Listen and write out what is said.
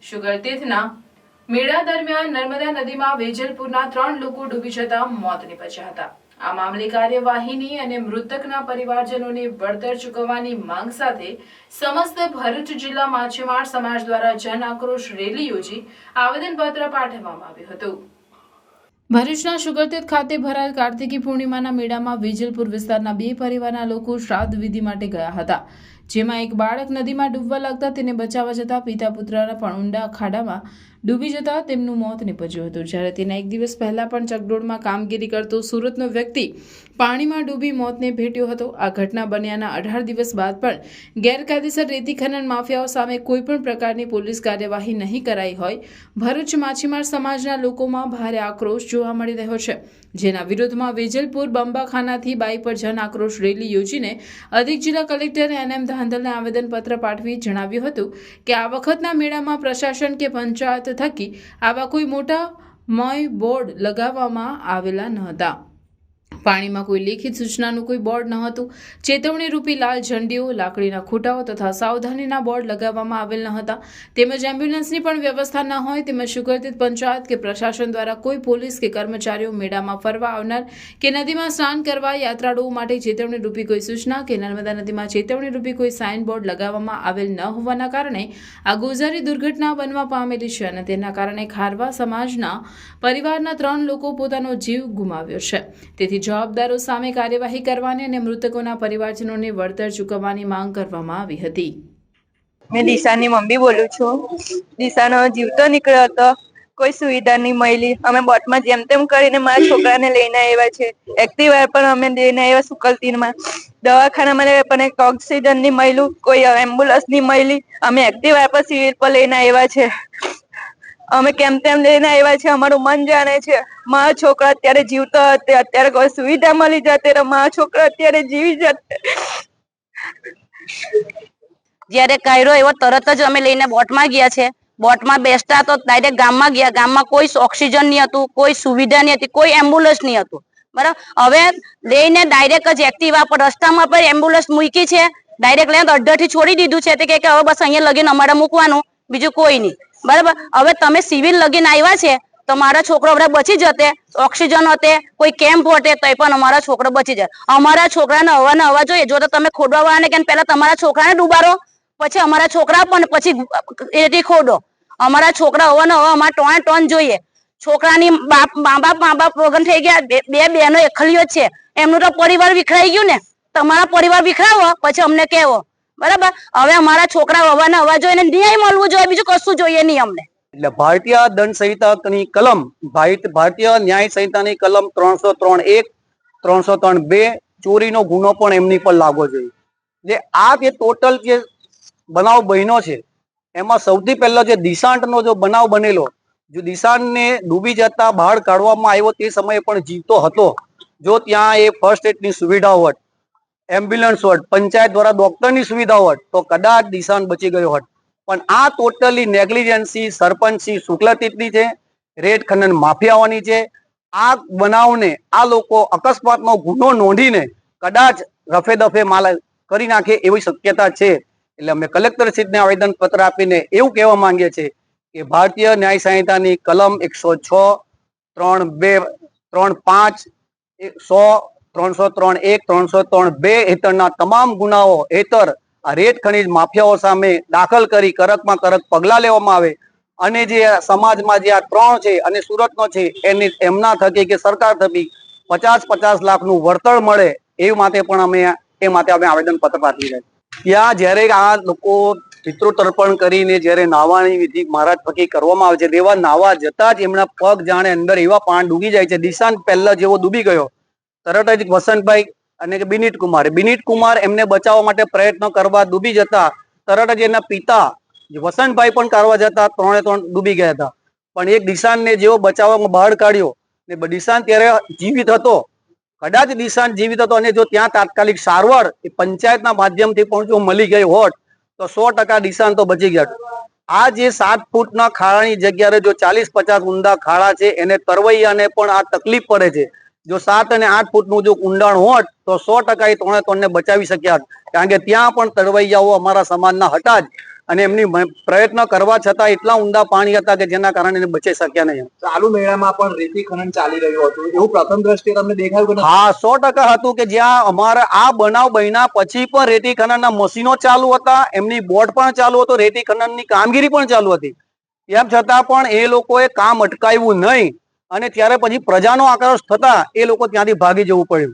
શુગરતીર્થના મેળા દરમિયાન નર્મદા નદીમાં વેજલપુરના 3 લોકો ડૂબી જતા મોત નીપજ્યા હતા। આ મામલે કાર્યવાહીની અને મૃતકના પરિવારજનોને વળતર ચૂકવવાની માંગ સાથે સમસ્ત ભરૂચ જિલ્લા માછીમાર સમાજ દ્વારા જન આક્રોશ રેલી યોજી આવેદનપત્ર પાઠવવામાં આવ્યું હતું। ભરૂચના શુગરતીર્થ ખાતે ભરાયેલ કાર્તિકી પૂર્ણિમાના મેળામાં વેજલપુર વિસ્તારના 2 પરિવારના લોકો શ્રાદ્ધ વિધિ માટે ગયા હતા, જેમાં એક બાળક નદીમાં ડૂબવા લાગતા તેને બચાવવા જતા પિતા પુત્રના પણ ઊંડા ખાડામાં ડૂબી જતા તેમનું મોત નીપજ્યું હતું। જ્યારે તેના એક દિવસ પહેલા પણ ચકડોળમાં કામગીરી કરતો સુરતનો વ્યક્તિ પાણીમાં ડૂબી મોતને ભેટ્યો હતો। આ ઘટના બન્યાના 18 દિવસ બાદ પણ ગેરકાયદેસર રેતી ખનન માફિયાઓ સામે કોઈપણ પ્રકારની પોલીસ કાર્યવાહી નહીં કરાઈ હોય ભરૂચ માછીમાર સમાજના લોકોમાં ભારે આક્રોશ જોવા મળી રહ્યો છે, જેના વિરોધમાં વેજલપુર બંબાખાનાથી બાઈ પર જન આક્રોશ રેલી યોજીને અધિક જિલ્લા કલેક્ટર NM ધાંધલને આવેદનપત્ર પાઠવી જણાવ્યું હતું કે આ વખતના મેળામાં પ્રશાસન કે પંચાયત થકી આવા કોઈ મોટા મય બોર્ડ લગાવવામાં આવેલા ન હતા। પાણીમાં કોઈ લેખિત સૂચનાનું કોઈ બોર્ડ ન હતું। ચેતવણી રૂપી લાલ ઝંડીઓ, લાકડીના ખૂંટાઓ તથા સાવધાનીના બોર્ડ લગાવવામાં આવેલ ન હતા। તેમજ એમ્બ્યુલન્સની પણ વ્યવસ્થા ન હોય તેમજ શુગરતીર્થ પંચાયત કે પ્રશાસન દ્વારા કોઈ પોલીસ કે કર્મચારીઓ મેળામાં ફરવા આવનાર કે નદીમાં સ્નાન કરવા યાત્રાળુઓ માટે ચેતવણી રૂપી કોઈ સૂચના કે નર્મદા નદીમાં ચેતવણી રૂપી કોઈ સાઇન બોર્ડ લગાવવામાં આવેલ ન હોવાના કારણે આ ગોઝારી દુર્ઘટના બનવા પામેલી છે અને તેના કારણે ખારવા સમાજના પરિવારના 3 લોકો પોતાનો જીવ ગુમાવ્યો છે। તેથી જવાબદારો સામે કાર્યવાહી કરવાની અને મૃતકોના પરિવારજનોને વળતર ચૂકવવાની માંગ કરવામાં આવી હતી। मैं दिशानी मम्मी बोलू छू। दिशानो जीव तो निकळ्यो હતો, કોઈ સુવિધા નહીં મળી। અમે બોટમાં જેમ તેમ કરીને મારા છોકરાને લઈને આવ્યા છે। એક્ટિવા પર અમે લઈને આવ્યા સુકલતીરમાં। દવાખાનામાં પણ એક ઓક્સિજન નહીં મળ્યું, કોઈ એમ્બ્યુલન્સ નહીં મળી। અમે એક્ટિવા પર સિવિલ પર લઈને આવ્યા છે। અમે કેમ તેમ લઈને આવ્યા છે, અમારું મન જાણે છે। મારા છોકરા અત્યારે જીવતો હતો, અત્યારે કોઈ સુવિધા મળી જતે તો મારા છોકરા અત્યારે જીવી જતે। જ્યારે કાયરો એવો તરત જ અમે લઈને બોટમાં ગયા છે। બોટમાં બેસતા તો ડાયરેક્ટ ગામમાં ગયા। ગામમાં કોઈ ઓક્સિજન નહીં હતું, કોઈ સુવિધા નહીં હતી, કોઈ એમ્બ્યુલન્સ નહીં હતું, બરાબર। હવે લઈને ડાયરેક્ટ જ એક્ટિવા પર રસ્તામાં પર એમ્બ્યુલન્સ મૂકી છે, ડાયરેક્ટ લઈને અડધેથી છોડી દીધું છે। તે કે હવે બસ અહીંયા લગીને અમારે મૂકવાનું, બીજું કોઈ નહીં, બરાબર। હવે તમે સિવિલ લગીને આવ્યા છે તો મારા છોકરો હવે બચી જતે, ઓક્સિજન હોતે, કોઈ કેમ્પ હોતે તો પણ અમારા છોકરો બચી જાય। અમારા છોકરાને હવાને હવા જોઈએ। જો તો તમે ખોદવા વાળાને કે પહેલા તમારા છોકરાને ડૂબાડો, પછી અમારા છોકરા પણ પછી એથી ખોદો। અમારા છોકરા હવાને હવા અમારે ટોન ટોન જોઈએ। છોકરાની મા બાપ વગર થઈ ગયા, 2 બહેનો એકલીઓ જ છે, એમનું તો પરિવાર વિખરાઈ ગયું ને। તમારા પરિવાર વિખરાવો પછી અમને કહેવો, બરાબર। હવે અમારા છોકરા હવાને હવા જોઈને ન્યાય મળવું જોઈએ, બીજું કશું જોઈએ નહીં અમને। એટલે ભારતીય દંડ સંહિતાની કલમ ભારતીય ન્યાય સંહિતાની કલમ 303(1), 303(2) ચોરીનો ગુનો પણ એમની પર લાગવો જોઈએ। જે આ જે ટોટલ જે બનાવ બન્યો છે એમાં સૌથી પહેલા જે દિશાંતનો જો બનાવ બનેલો, જો દિશાંતને ડૂબી જતા બહાર કાઢવામાં આવ્યો તે સમયે પણ જીવતો હતો, જો ત્યાં એ ફર્સ્ટ એડની સુવિધા હોત, એમ્બ્યુલન્સ હોત, પંચાયત દ્વારા ડોક્ટરની સુવિધા હોત તો કદાચ દિશાંત બચી ગયો હોત। પણ આ ટોટલી નેગ્લિજન્સી સરપંચી શુક્લતીર્થની છે, રેત ખનન માફિયાઓની છે। આ બનાવને આ લોકો અકસ્માતનો ગુનો નોંધીને કદાચ રફે દફે માલ કરી નાખે એવી શક્યતા છે। એટલે અમે કલેક્ટરશ્રીને આવેદન પત્ર આપીને એવું કહેવા માંગીએ છીએ કે ભારતીય ન્યાય સંહિતાની કલમ 106, 3(2), 3(5), 100, 303(1), 303(2) હેઠળના તમામ ગુનાઓ હેઠળ આ રેત ખનીજ માફિયાઓ સામે દાખલ કરી કડકમાં કડક પગલાં લેવામાં આવે। અને જે સમાજમાં જે આ 3 છે અને સુરતનો છે એમના થકી કે સરકાર થકી 50-50 લાખનું વળતર મળે એ માટે પણ અમે આવેદન પત્ર પાઠવી રહ્યા છીએ। ત્યાં જ્યારે આ લોકો પિતૃ તર્પણ કરીને જ્યારે નાહવાની વિધિ મહારાજ થકી કરવામાં આવે છે, તેવા નાહવા જતા જ એમના પગ જાણે અંદર એવા પાણી ડૂબી જાય છે। દિશાંત પહેલા જેવો ડૂબી ગયો, તરત જ વસંતભાઈ અને બિનીત કુમાર એમને બચાવવા માટે પ્રયત્ન કરવા ડૂબી જતા તરત જ એના પિતા વસંતભાઈ પણ કાઢવા જતા 3 ડૂબી ગયા હતા। પણ એક દિશાંતને જેવો બચાવવામાં બહાર કાઢ્યો ને દિશાંત ત્યારે જીવિત હતો, કદાચ દિશાંત જીવિત હતો અને જો ત્યાં તાત્કાલિક સારવાર એ પંચાયતના માધ્યમથી પણ જો મળી ગઈ હોત તો 100% દિશાંત તો બચી ગયા। આ જે 7 ફૂટના ખાડાની જગ્યાએ જો 40-50 ઊંડા ખાડા છે એને તરવૈયાને પણ આ તકલીફ પડે છે। જો 7 અને 8 ફૂટનું જો ઊંડાણ હોત તો 100% એ 3 ને બચાવી શક્યા, કારણ કે ત્યાં પણ તરવૈયાઓ અમારા સમાજના હતા જ અને એમની પ્રયત્ન કરવા છતાં એટલા ઊંડા પાણી હતા કે જેના કારણે એને બચી શક્યા નહીં. ચાલુ મેળામાં પણ રેતી ખનન ચાલી રહ્યું હતું, એવું પ્રથમ દ્રષ્ટિએ તમને દેખાયું કે નથી? હા, 100% હતું કે જ્યાં અમારા આ બનાવ બન્યા પછી પણ રેતી ખનનના મશીનો ચાલુ હતા, એમની બોટ પણ ચાલુ હતો, રેતી ખનનની કામગીરી પણ ચાલુ હતી. તેમ છતાં પણ એ લોકોએ કામ અટકાવ્યું નહીં અને ત્યારે પછી પ્રજાનો આક્રોશ થતા એ લોકો ત્યાંથી ભાગી જવું પડ્યું.